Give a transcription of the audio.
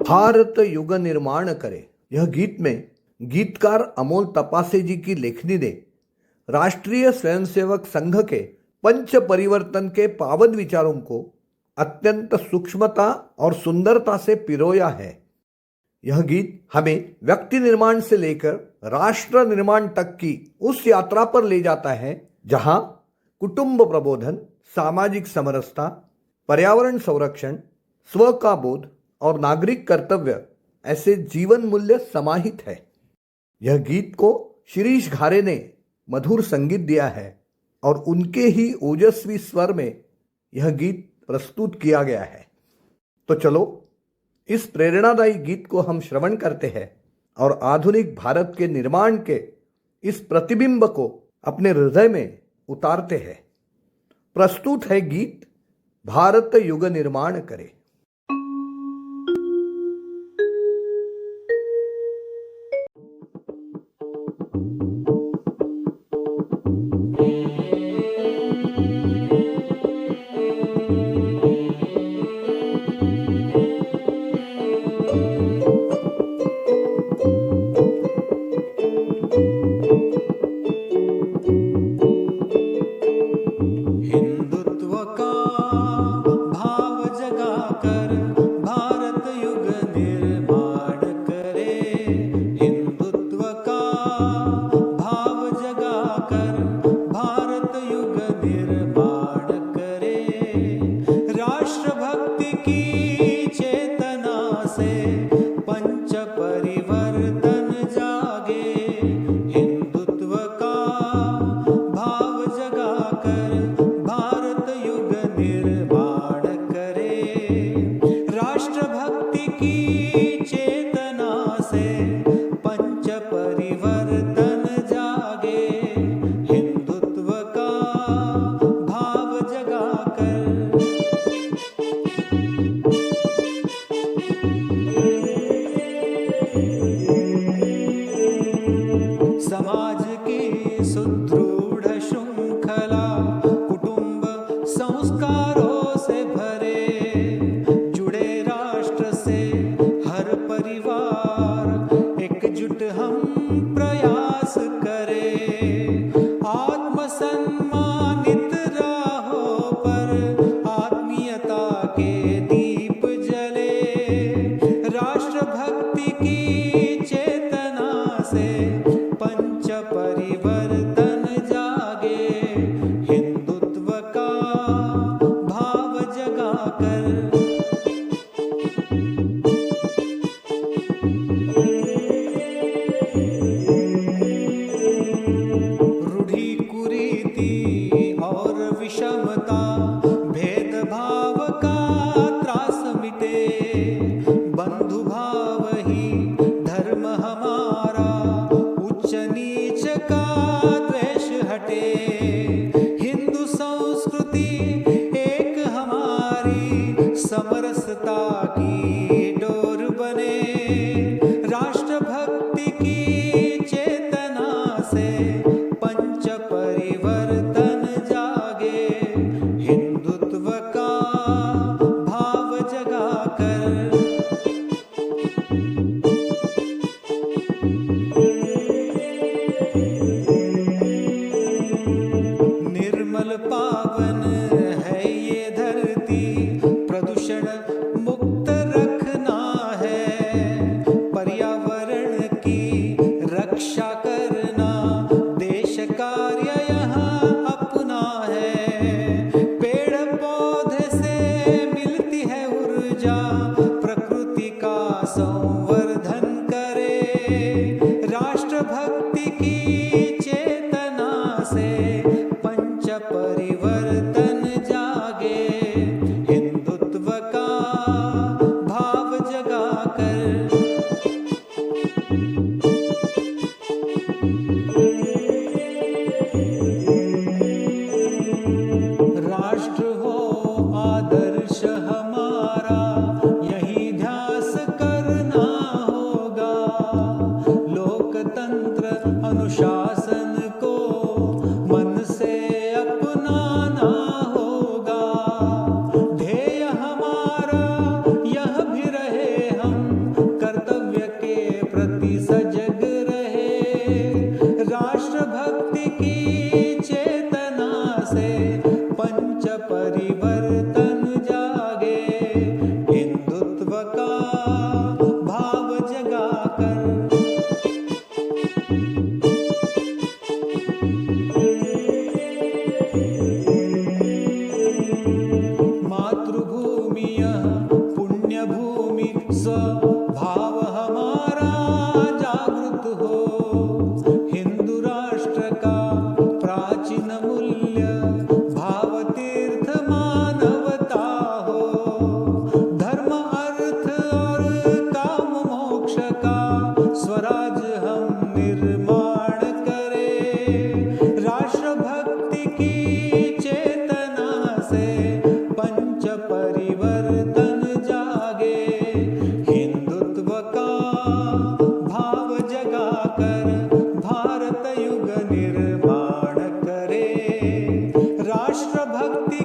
भारत युग निर्माण करे। यह गीत में गीतकार अमोल तपासे जी की लेखनी ने राष्ट्रीय स्वयंसेवक संघ के पंच परिवर्तन के पावन विचारों को अत्यंत सूक्ष्मता और सुंदरता से पिरोया है। यह गीत हमें व्यक्ति निर्माण से लेकर राष्ट्र निर्माण तक की उस यात्रा पर ले जाता है जहां कुटुंब प्रबोधन, सामाजिक समरसता, पर्यावरण संरक्षण, स्व का बोध और नागरिक कर्तव्य ऐसे जीवन मूल्य समाहित है। यह गीत को शिरीष घारे ने मधुर संगीत दिया है और उनके ही ओजस्वी स्वर में यह गीत प्रस्तुत किया गया है। तो चलो इस प्रेरणादायी गीत को हम श्रवण करते हैं और आधुनिक भारत के निर्माण के इस प्रतिबिंब को अपने हृदय में उतारते हैं। प्रस्तुत है गीत भारत युग निर्माण करे। ध्येय हमारा यह भी रहे हम भाव हमारा जागृत हो, हिंदू राष्ट्र का प्राचीन मूल्य भाव तीर्थ मानवता हो, धर्म अर्थ और काम मोक्ष का स्वराज हम निर्माण करें, राष्ट्र भक्ति की चेतना से पंच परिवर्तन जागे, हिंदुत्व का भाव जगाकर भारत युग निर्माण करे, राष्ट्र भक्ति